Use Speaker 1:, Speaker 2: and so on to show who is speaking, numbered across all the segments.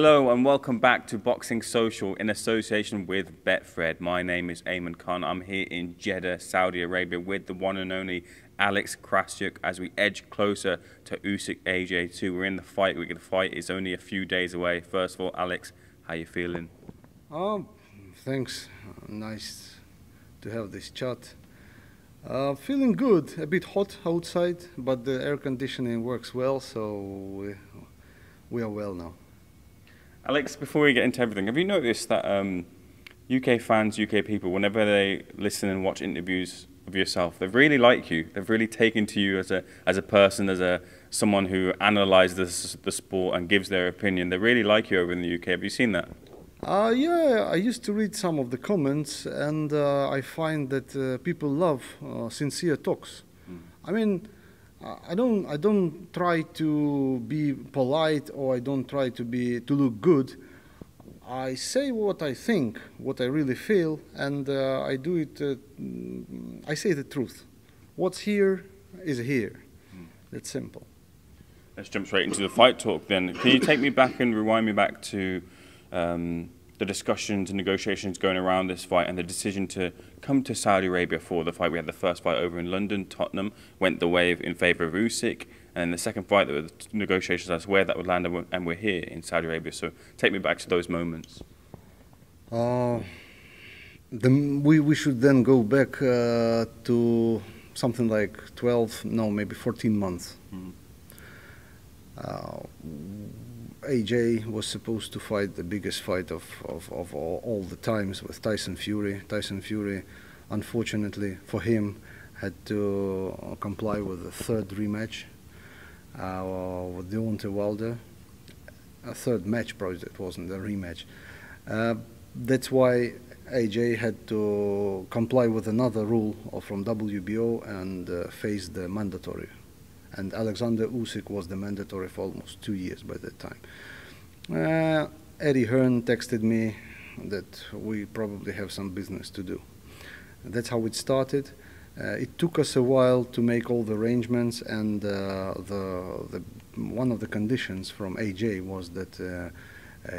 Speaker 1: Hello and welcome back to Boxing Social in association with Betfred. My name is Ayman Khan. I'm here in Jeddah, Saudi Arabia with the one and only Alex Krassyuk as we edge closer to Usyk AJ2. We're in the fight. The fight is only a few days away. First of all, Alex, how you feeling?
Speaker 2: Thanks. Nice to have this chat. Feeling good. A bit hot outside, but the air conditioning works well, so we are well now.
Speaker 1: Alex, before we get into everything, have you noticed that UK fans, UK people, whenever they listen and watch interviews of yourself, they really like you. They've really taken to you as a person, as someone who analyses the sport and gives their opinion. They really like you over in the UK. Have you seen that?
Speaker 2: Yeah, I used to read some of the comments, and I find that people love sincere talks. I mean, I don't try to be polite, or I don't try to look good. I say what I think, what I really feel, and I do it. I say the truth. What's here is here. That's simple.
Speaker 1: Let's jump straight into the fight talk then. Can you take me back and rewind me back to the discussions and negotiations going around this fight and the decision to come to Saudi Arabia for the fight? We had the first fight over in London. Tottenham went the way in favour of Usyk, and the second fight, there were negotiations as to where that would land, and we're here in Saudi Arabia. So take me back to those moments.
Speaker 2: We should then go back to something like 12, no, maybe 14 months. AJ was supposed to fight the biggest fight of all the times with Tyson Fury. Tyson Fury, unfortunately for him, had to comply with the third rematch with Deontay Wilder. A third match, probably it wasn't a rematch. That's why AJ had to comply with another rule from WBO and face the mandatory. And Alexander Usyk was the mandatory for almost 2 years by that time. Eddie Hearn texted me that we probably have some business to do. And that's how it started. It took us a while to make all the arrangements, and one of the conditions from AJ was that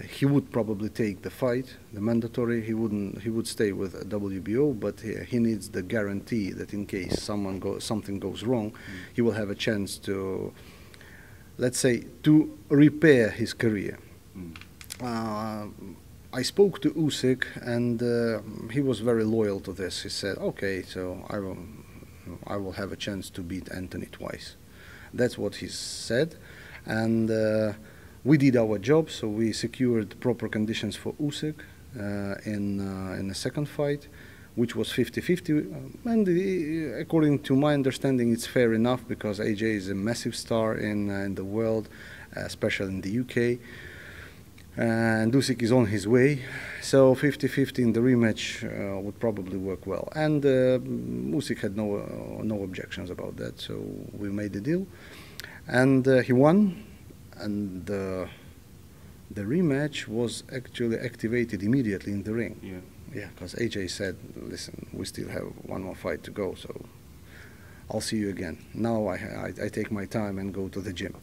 Speaker 2: he would probably take the fight, the mandatory. He would stay with WBO, but he needs the guarantee that in case something goes wrong, he will have a chance to, let's say, to repair his career. I spoke to Usyk, and he was very loyal to this. He said, "Okay, so I will have a chance to beat Anthony twice." That's what he said, and we did our job, so we secured proper conditions for Usyk in the second fight, which was 50-50. And according to my understanding, it's fair enough because AJ is a massive star in the world, especially in the UK. And Usyk is on his way, so 50-50 in the rematch would probably work well. And Usyk had no objections about that, so we made the deal, and he won. And the rematch was actually activated immediately in the ring. Yeah, because AJ said, "Listen, we still have one more fight to go, so I'll see you again. Now I take my time and go to the gym."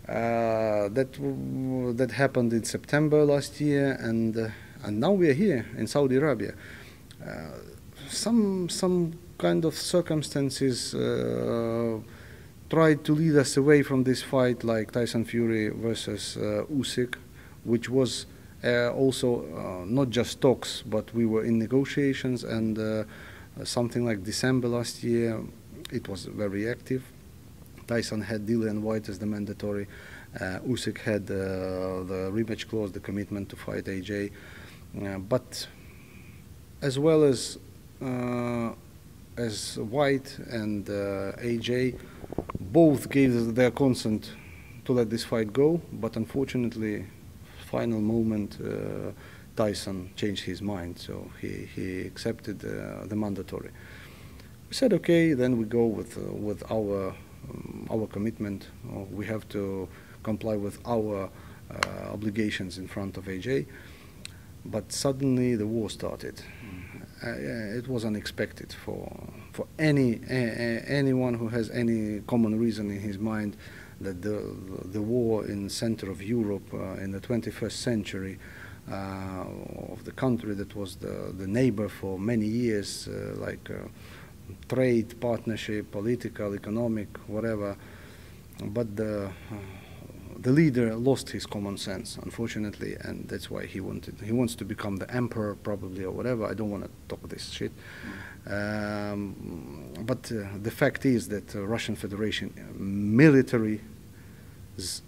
Speaker 2: That happened in September last year, and now we are here in Saudi Arabia. Some kind of circumstances tried to lead us away from this fight, like Tyson Fury versus Usyk, which was also not just talks, but we were in negotiations, and something like December last year, it was very active. Tyson had Dillian White as the mandatory. Usyk had the rematch clause, the commitment to fight AJ. But as well as White and AJ, both gave their consent to let this fight go, but unfortunately, final moment, Tyson changed his mind, so he accepted the mandatory. We said, okay, then we go with our commitment. We have to comply with our obligations in front of AJ. But suddenly the war started. It was unexpected for anyone who has any common reason in his mind. that the war in the center of Europe in the 21st century, of the country that was the neighbor for many years, like trade, partnership, political, economic, whatever, but the leader lost his common sense, unfortunately, and that's why he wants to become the emperor, probably, or whatever. I don't want to talk this shit. But the fact is that the Russian Federation military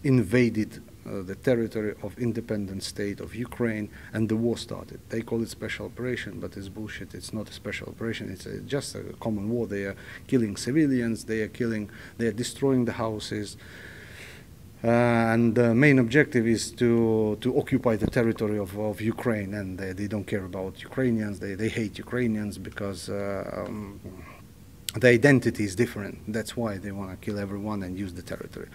Speaker 2: invaded the territory of independent state of Ukraine, and the war started. They call it special operation, but it's bullshit. It's not a special operation. It's just a common war. They are killing civilians. They are destroying the houses. And the main objective is to occupy the territory of Ukraine, and they don't care about Ukrainians. They hate Ukrainians because the identity is different. That's why they want to kill everyone and use the territory,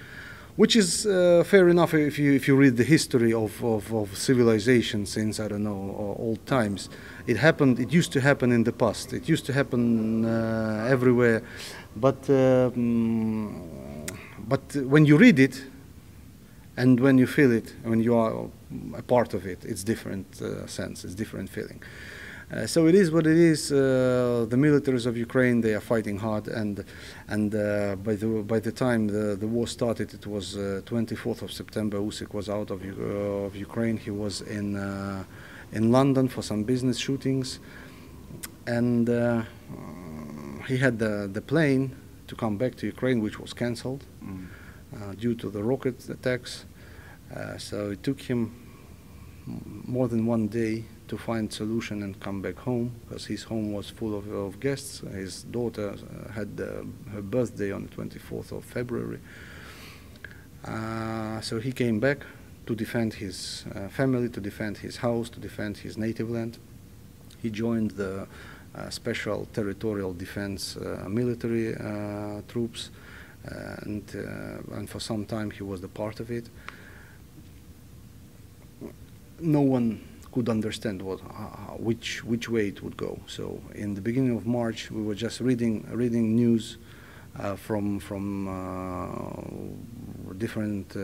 Speaker 2: which is fair enough if you read the history of civilization since, I don't know, old times. It happened. It used to happen in the past. It used to happen everywhere, but when you read it, and when you feel it, when you are a part of it, it's different sense, it's different feeling. So it is what it is. The militaries of Ukraine, they are fighting hard, and by the time the war started, it was 24th of September. Usyk was out of Ukraine. He was in London for some business shootings, and he had the plane to come back to Ukraine, which was cancelled. Due to the rocket attacks. So it took him more than 1 day to find solution and come back home, because his home was full of guests. His daughter had her birthday on the 24th of February. So he came back to defend his family, to defend his house, to defend his native land. He joined the Special Territorial Defense military troops. And for some time he was the part of it. No one could understand which way it would go. So in the beginning of March, we were just reading news from different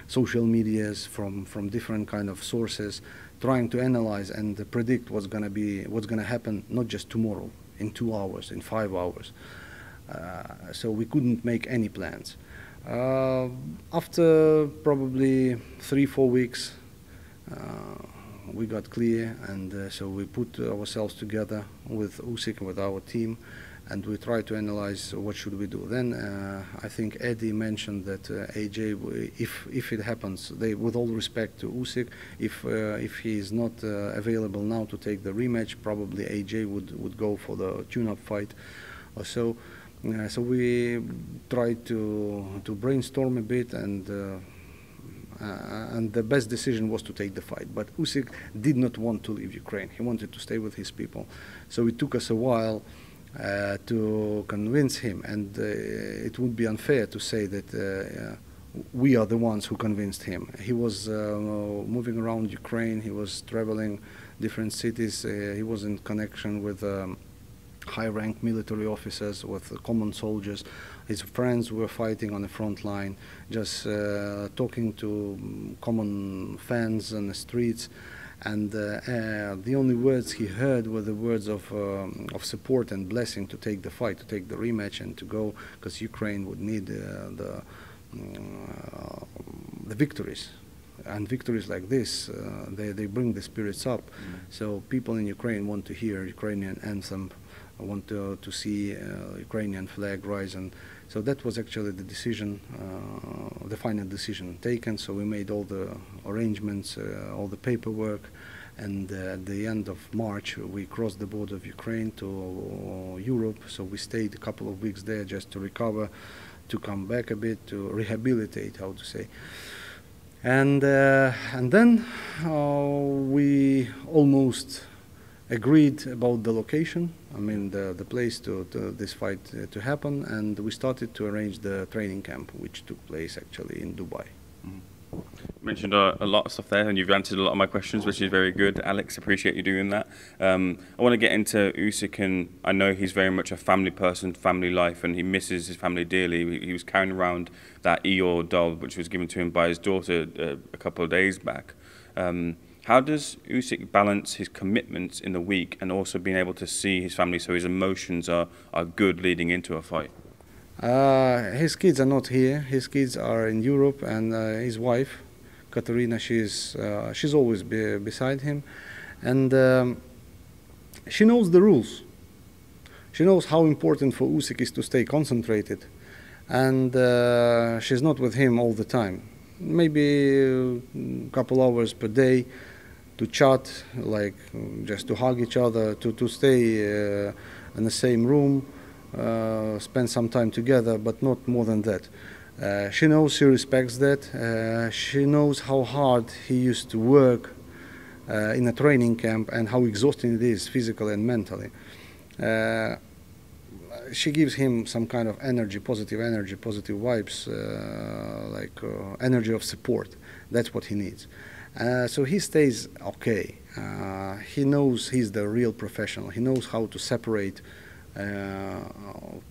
Speaker 2: social medias, from different kind of sources, trying to analyze and predict what's going to happen, not just tomorrow, in 2 hours, in 5 hours. So we couldn't make any plans. After probably 3-4 weeks, we got clear, and so we put ourselves together with Usyk, with our team, and we tried to analyze what should we do. Then I think Eddie mentioned that AJ, if it happens, with all respect to Usyk, if he is not available now to take the rematch, probably AJ would go for the tune-up fight or so. So we tried to brainstorm a bit, and the best decision was to take the fight. But Usyk did not want to leave Ukraine. He wanted to stay with his people. So it took us a while to convince him, and it would be unfair to say that we are the ones who convinced him. He was moving around Ukraine. He was traveling different cities. He was in connection with high-ranked military officers, with common soldiers. His friends were fighting on the front line, just talking to common fans on the streets. And the only words he heard were the words of support and blessing to take the fight, to take the rematch, and to go, because Ukraine would need the victories. And victories like this, they bring the spirits up. So people in Ukraine want to hear Ukrainian anthem, want to see Ukrainian flag rise, and so that was actually the decision, the final decision taken. So we made all the arrangements, all the paperwork, and at the end of March we crossed the border of Ukraine to Europe. So we stayed a couple of weeks there just to recover, to come back a bit, to rehabilitate, how to say. And then we almost agreed about the location, I mean the place to this fight to happen, and we started to arrange the training camp, which took place actually in Dubai.
Speaker 1: You mentioned a lot of stuff there, and you've answered a lot of my questions, which is very good, Alex. Appreciate you doing that. I want to get into Usyk, and I know he's very much a family person, family life, and he misses his family dearly. He was carrying around that Eeyore doll, which was given to him by his daughter a couple of days back. How does Usyk balance his commitments in the week and also being able to see his family so his emotions are good leading into a fight?
Speaker 2: His kids are not here. His kids are in Europe, and his wife, Katerina, she's always beside him, and she knows the rules. She knows how important for Usyk is to stay concentrated, and she's not with him all the time. Maybe a couple hours per day to chat, like just to hug each other, to stay in the same room, spend some time together, but not more than that. She knows, she respects that. She knows how hard he used to work in a training camp and how exhausting it is physically and mentally. She gives him some kind of energy, positive vibes, energy of support. That's what he needs. So he stays okay. He knows he's the real professional. He knows how to separate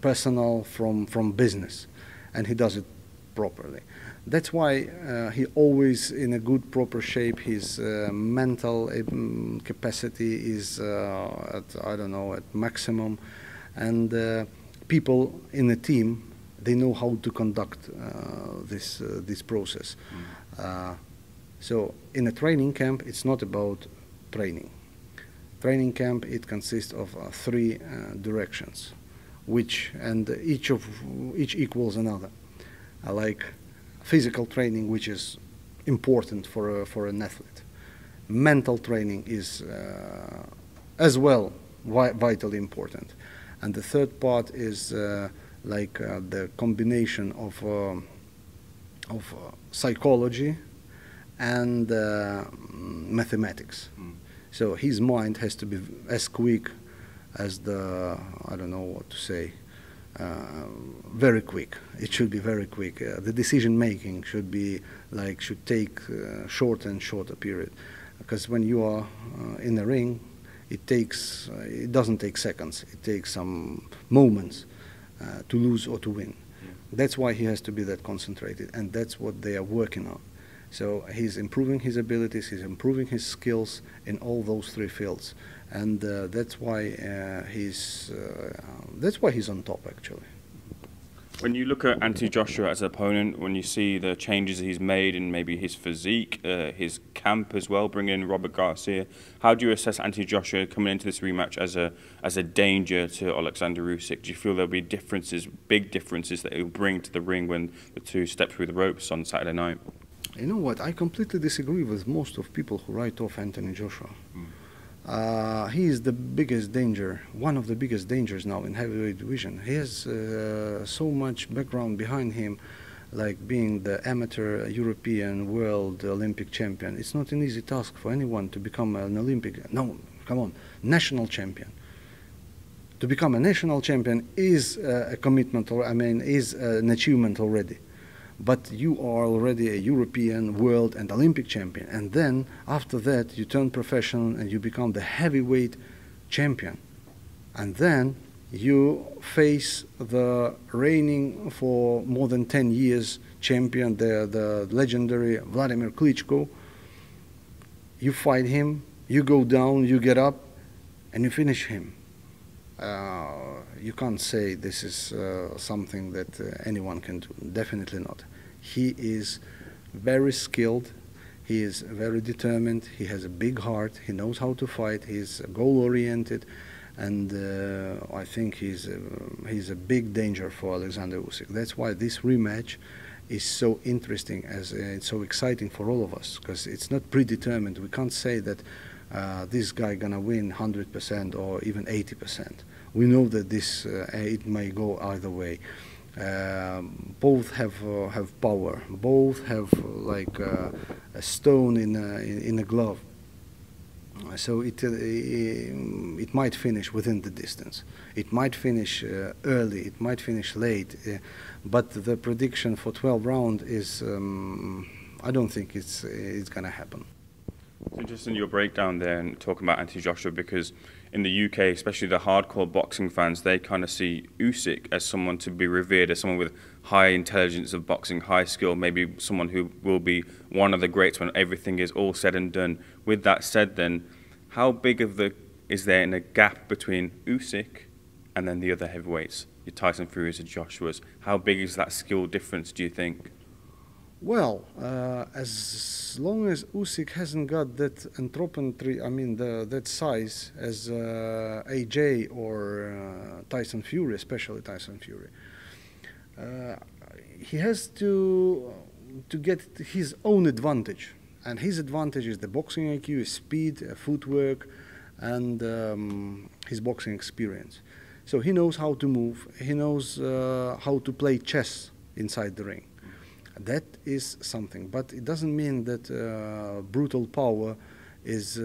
Speaker 2: personal from business, and he does it properly. That's why he always in a good, proper shape. His mental capacity is at maximum, and people in the team, they know how to conduct this process. So in a training camp, it's not about training. Training camp, it consists of three directions, each equals another. Like physical training, which is important for an athlete. Mental training is as well vitally important, and the third part is the combination of psychology and mathematics. So his mind has to be as quick as I don't know what to say, very quick. It should be very quick. The decision making should take shorter and shorter period, because when you are in the ring, it doesn't take seconds. It takes some moments to lose or to win. That's why he has to be that concentrated, and that's what they are working on. So he's improving his abilities, he's improving his skills in all those three fields, and that's why he's on top, actually.
Speaker 1: When you look at Joshua as an opponent, when you see the changes he's made in maybe his physique, his camp as well, bringing in Robert Garcia, how do you assess Joshua coming into this rematch as a danger to Alexander Usyk? Do you feel there'll be big differences that he'll bring to the ring when the two step through the ropes on Saturday night?
Speaker 2: You know what? I completely disagree with most of people who write off Joshua. He is the biggest danger, one of the biggest dangers now in heavyweight division. He has so much background behind him, like being the amateur European world Olympic champion. It's not an easy task for anyone to become an national champion. To become a national champion is a commitment, is an achievement already. But you are already a European, world and Olympic champion, and then after that you turn professional and you become the heavyweight champion, and then you face the reigning for more than 10 years champion, the legendary Vladimir Klitschko. You fight him, you go down, you get up, and you finish him. You can't say this is something that anyone can do. Definitely not. He is very skilled. He is very determined. He has a big heart. He knows how to fight. He's goal-oriented, and I think he's a big danger for Alexander Usyk. That's why this rematch is so interesting, as it's so exciting for all of us, because it's not predetermined. We can't say that this guy gonna win 100% or even 80%. We know that it may go either way. Both have power. Both have like a stone in a glove. So it might finish within the distance. It might finish early. It might finish late. But the prediction for 12 rounds is I don't think it's gonna happen.
Speaker 1: It's interesting your breakdown there and talking about Anthony Joshua, because in the UK, especially the hardcore boxing fans, they kind of see Usyk as someone to be revered, as someone with high intelligence of boxing, high skill, maybe someone who will be one of the greats when everything is all said and done. With that said then, how big is there in a gap between Usyk and then the other heavyweights, your Tyson Fury's and Joshua's? How big is that skill difference, do you think?
Speaker 2: Well, as long as Usyk hasn't got that anthropometry, I mean that size as AJ or Tyson Fury, especially Tyson Fury, he has to get his own advantage, and his advantage is the boxing IQ, his speed, footwork, and his boxing experience. So he knows how to move. He knows how to play chess inside the ring. That is something, but it doesn't mean that brutal power is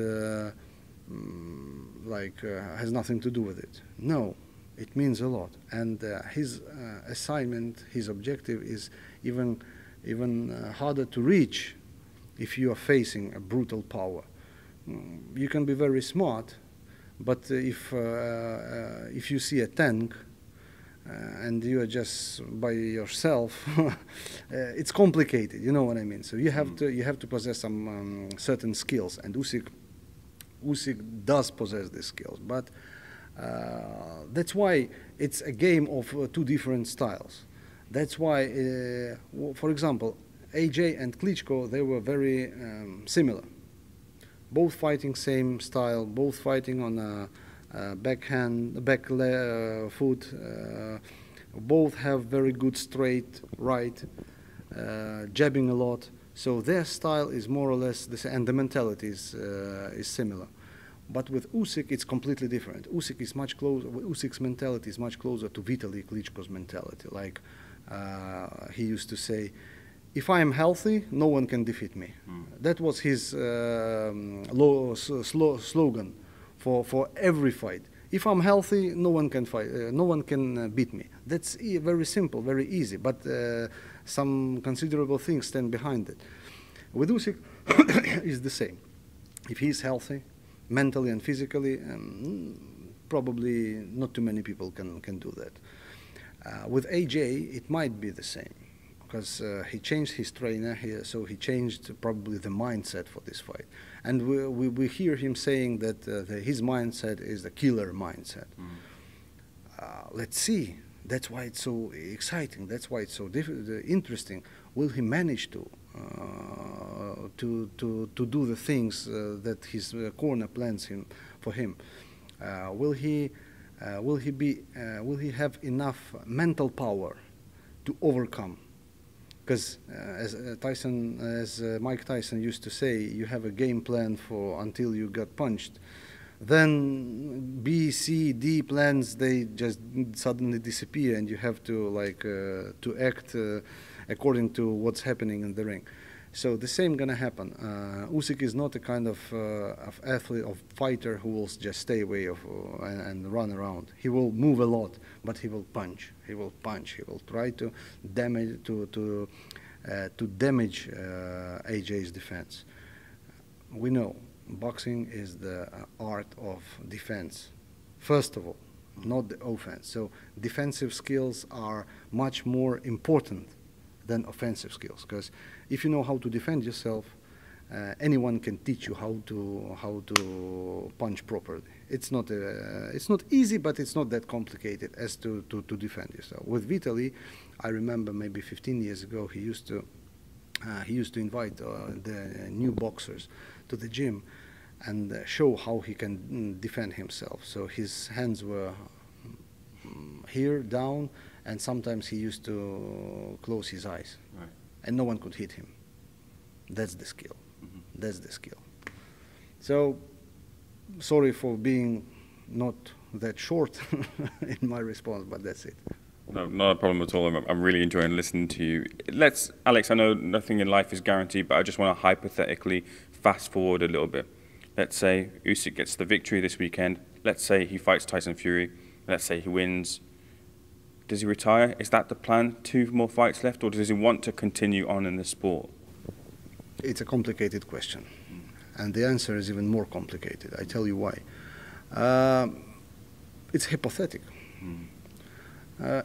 Speaker 2: has nothing to do with it. No, it means a lot, and his assignment, his objective is even harder to reach if you are facing a brutal power. You can be very smart, but if you see a tank and you are just by yourself, it's complicated. You know what I mean. So you have to possess some certain skills, and Usyk does possess these skills. But that's why it's a game of two different styles. That's why, for example, AJ and Klitschko, they were very similar. Both fighting same style, both fighting on a back foot, both have very good straight right, jabbing a lot. So their style is more or less the same, and the mentality is similar. But with Usyk, it's completely different. Usyk is much closer. Usyk's mentality is much closer to Vitaly Klitschko's mentality. Like he used to say, "If I am healthy, no one can defeat me." That was his slogan for every fight. If I'm healthy, no one can fight. No one can beat me. That's very simple, very easy. But some considerable things stand behind it. With Usyk, is the same. If he's healthy, mentally and physically, probably not too many people can do that. With AJ, it might be the same, because he changed his trainer here, so he changed probably the mindset for this fight. And we hear him saying that his mindset is the killer mindset. Let's see. That's why it's so exciting. That's why it's so interesting. Will he manage to do the things that his corner plans for him? Will he have enough mental power to overcome? Because as Mike Tyson used to say, you have a game plan for until you got punched. Then B, C, D plans, they just suddenly disappear, and you have to to act according to what's happening in the ring. So the same gonna happen. Usyk is not a kind of athlete, of fighter who will just stay away and run around. He will move a lot, but he will punch. He will punch. He will try to damage AJ's defense. We know boxing is the art of defense, first of all, not the offense. So defensive skills are much more important than offensive skills, because if you know how to defend yourself, anyone can teach you how to punch properly. It's not easy, but it's not that complicated as to defend yourself. With Vitaly, I remember maybe 15 years ago, he used to invite the new boxers to the gym and show how he can defend himself. So his hands were here, down, and sometimes he used to close his eyes, right, and no one could hit him. That's the skill. That's the skill. So, sorry for being not that short in my response, but that's it.
Speaker 1: No, not a problem at all. I'm really enjoying listening to you. Alex, I know nothing in life is guaranteed, but I just want to hypothetically fast forward a little bit. Let's say Usyk gets the victory this weekend. Let's say he fights Tyson Fury. Let's say he wins. Does he retire? Is that the plan? 2 more fights left, or does he want to continue on in the sport?
Speaker 2: It's a complicated question, and the answer is even more complicated. I tell you why. It's hypothetical.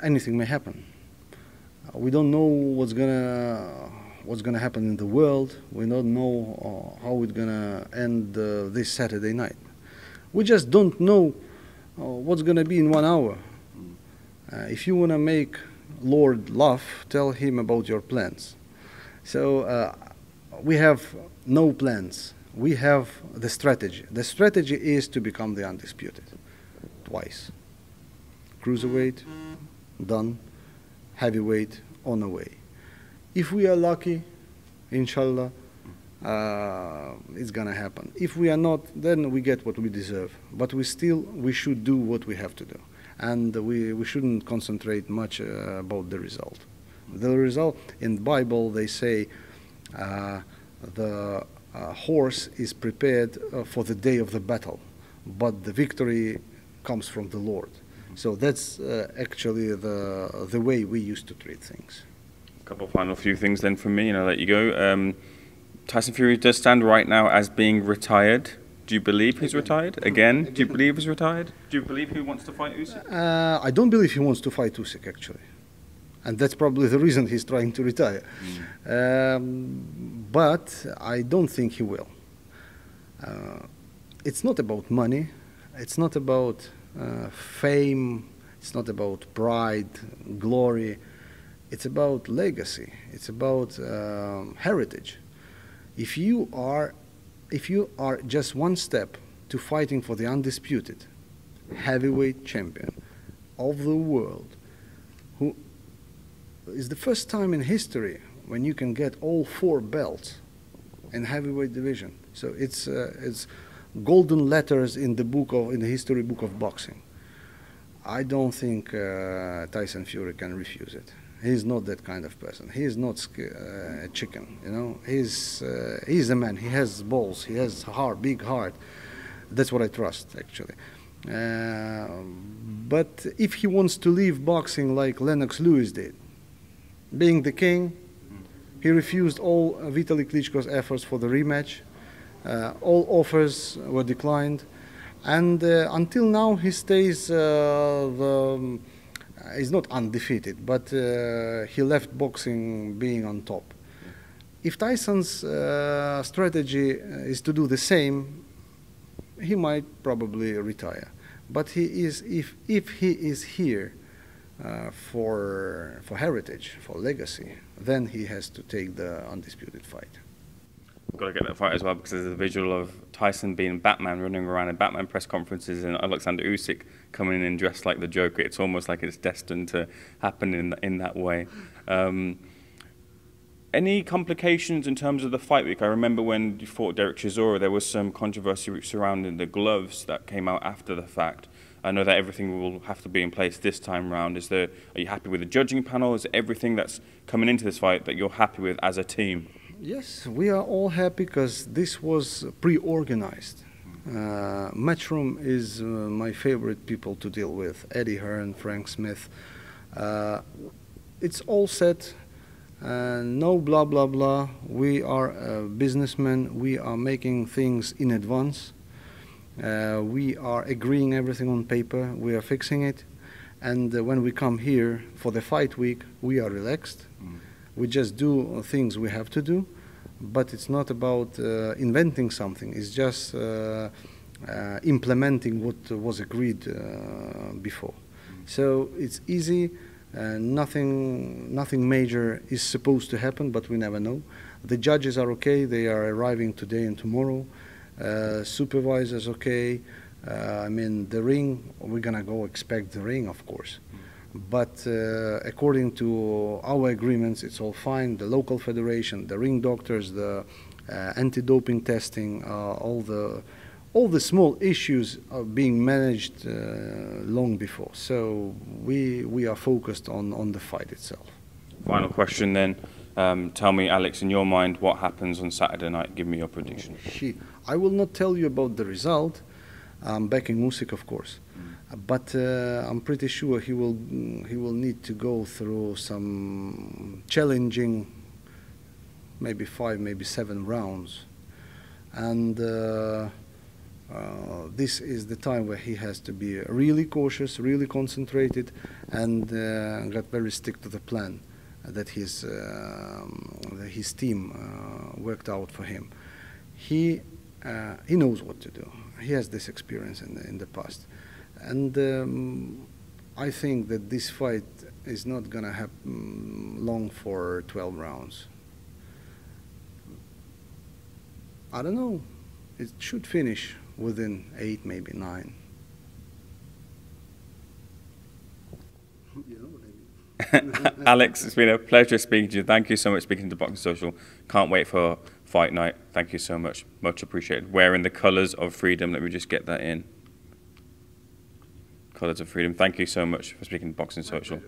Speaker 2: Anything may happen. We don't know what's gonna happen in the world. We don't know how it's gonna end this Saturday night. We just don't know what's gonna be in 1 hour. If you wanna make Lord laugh, tell him about your plans. So we have no plans. We have the strategy. The strategy is to become the undisputed. Twice. Cruiserweight, done. Heavyweight, on the way. If we are lucky, inshallah, it's gonna happen. If we are not, then we get what we deserve. But we should do what we have to do. And we shouldn't concentrate much about the result. The result, in the Bible, they say the horse is prepared for the day of the battle, but the victory comes from the Lord. So that's actually the way we used to treat things.
Speaker 1: A couple of final few things then from me, and I'll let you go. Tyson Fury does stand right now as being retired. Do you believe he's retired? Again? Do you believe he's retired? Do you believe he wants to fight Usyk?
Speaker 2: I don't believe he wants to fight Usyk, actually. And that's probably the reason he's trying to retire. But I don't think he will. It's not about money. It's not about fame. It's not about pride, glory. It's about legacy. It's about heritage. If you are just one step to fighting for the undisputed heavyweight champion of the world, who is the first time in history when you can get all 4 belts in heavyweight division. So it's golden letters in the history book of boxing. I don't think Tyson Fury can refuse it. He's not that kind of person. He is not a chicken, you know. He's a man. He has balls. He has big heart. That's what I trust, actually. But if he wants to leave boxing like Lennox Lewis did, being the king, he refused all Vitaly Klitschko's efforts for the rematch. All offers were declined, and until now he stays. He's not undefeated, but he left boxing being on top. If Tyson's strategy is to do the same, he might probably retire. But if he is here for heritage, for legacy, then he has to take the undisputed fight.
Speaker 1: Got to get that fight as well, because there's a visual of Tyson being Batman, running around in Batman press conferences, and Alexander Usyk coming in dressed like the Joker. It's almost like it's destined to happen in that way. Any complications in terms of the fight week? I remember when you fought Derek Chisora, there was some controversy surrounding the gloves that came out after the fact. I know that everything will have to be in place this time round. Are you happy with the judging panel? Is everything that's coming into this fight that you're happy with as a team?
Speaker 2: Yes, we are all happy because this was pre-organized. Matchroom is my favorite people to deal with. Eddie Hearn, Frank Smith. It's all set. No blah, blah, blah. We are businessmen. We are making things in advance. We are agreeing everything on paper. We are fixing it. And when we come here for the fight week, we are relaxed. We just do things we have to do, but it's not about inventing something. It's just implementing what was agreed before. So it's easy. Nothing major is supposed to happen, but we never know. The judges are okay. They are arriving today and tomorrow. Supervisors okay. I mean, the ring, we're going to go expect the ring, of course. But according to our agreements, it's all fine. The local federation, the ring doctors, the anti-doping testing, all the small issues are being managed long before. So we are focused on the fight itself. Final
Speaker 1: question then. Tell me, Alex, in your mind, what happens on Saturday night? Give me your prediction.
Speaker 2: I will not tell you about the result. I'm backing Usyk, of course. But I'm pretty sure he will need to go through some challenging maybe 5, maybe 7 rounds. And this is the time where he has to be really cautious, really concentrated, and get very stick to the plan that his team worked out for him. He knows what to do. He has this experience in the past, and I think that this fight is not going to happen long for 12 rounds. I don't know. It should finish within 8, maybe 9.
Speaker 1: Alex, it's been a pleasure speaking to you. Thank you so much for speaking to Boxing Social. Can't wait for fight night. Thank you so much. Much appreciated. Wearing the colours of freedom. Let me just get that in. Colours of freedom. Thank you so much for speaking to Boxing Social.